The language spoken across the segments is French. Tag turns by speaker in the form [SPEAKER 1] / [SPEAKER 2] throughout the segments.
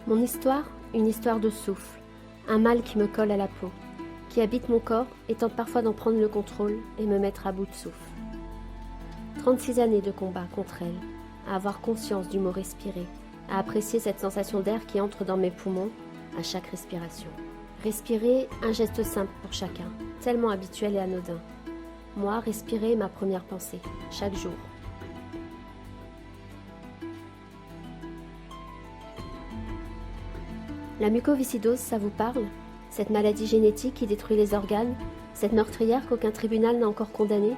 [SPEAKER 1] Mon histoire, une histoire de souffle, un mal qui me colle à la peau, qui habite mon corps et tente parfois d'en prendre le contrôle et me mettre à bout de souffle. 36 années de combat contre elle, à avoir conscience du mot respirer, à apprécier cette sensation d'air qui entre dans mes poumons à chaque respiration. Respirer, un geste simple pour chacun, tellement habituel et anodin. Moi, respirer est ma première pensée, chaque jour. La mucoviscidose, ça vous parle? Cette maladie génétique qui détruit les organes? Cette meurtrière qu'aucun tribunal n'a encore condamnée?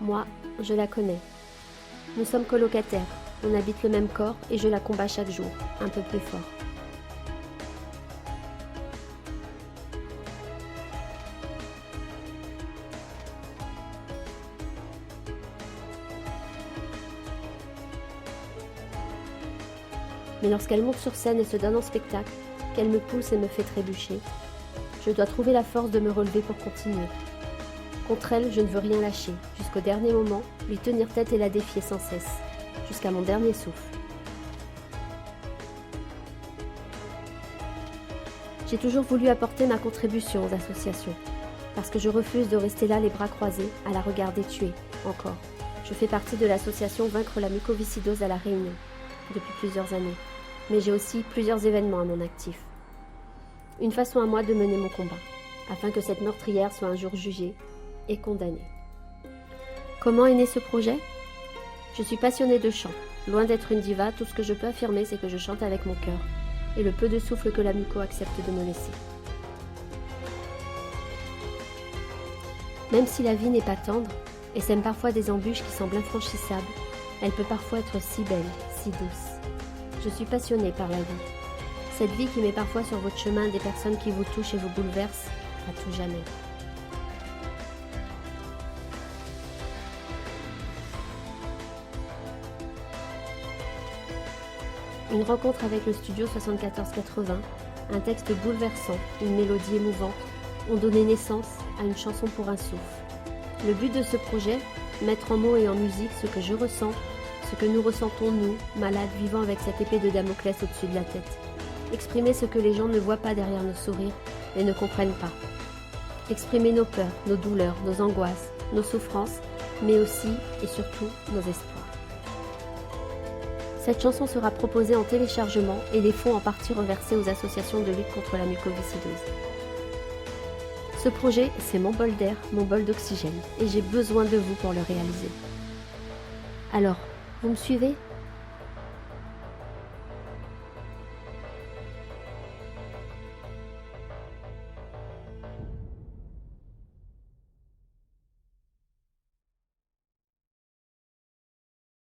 [SPEAKER 1] Moi, je la connais. Nous sommes colocataires, on habite le même corps et je la combats chaque jour, un peu plus fort. Mais lorsqu'elle monte sur scène et se donne en spectacle, qu'elle me pousse et me fait trébucher, je dois trouver la force de me relever pour continuer. Contre elle, je ne veux rien lâcher, jusqu'au dernier moment, lui tenir tête et la défier sans cesse, jusqu'à mon dernier souffle. J'ai toujours voulu apporter ma contribution aux associations, parce que je refuse de rester là les bras croisés, à la regarder tuer, encore. Je fais partie de l'association Vaincre la mucoviscidose à La Réunion, depuis plusieurs années, mais j'ai aussi plusieurs événements à mon actif. Une façon à moi de mener mon combat, afin que cette meurtrière soit un jour jugée et condamnée. Comment est né ce projet? Je suis passionnée de chant. Loin d'être une diva, tout ce que je peux affirmer, c'est que je chante avec mon cœur, et le peu de souffle que la muco accepte de me laisser. Même si la vie n'est pas tendre, et sème parfois des embûches qui semblent infranchissables, elle peut parfois être si belle, si douce. Je suis passionnée par la vie. Cette vie qui met parfois sur votre chemin des personnes qui vous touchent et vous bouleversent à tout jamais. Une rencontre avec le studio 7480, un texte bouleversant, une mélodie émouvante, ont donné naissance à une chanson pour un souffle. Le but de ce projet, mettre en mots et en musique ce que je ressens, ce que nous ressentons nous, malades, vivant avec cette épée de Damoclès au-dessus de la tête. Exprimer ce que les gens ne voient pas derrière nos sourires et ne comprennent pas. Exprimer nos peurs, nos douleurs, nos angoisses, nos souffrances, mais aussi et surtout nos espoirs. Cette chanson sera proposée en téléchargement et les fonds en partie reversés aux associations de lutte contre la mucoviscidose. Ce projet, c'est mon bol d'air, mon bol d'oxygène, et j'ai besoin de vous pour le réaliser. Alors, vous me suivez ?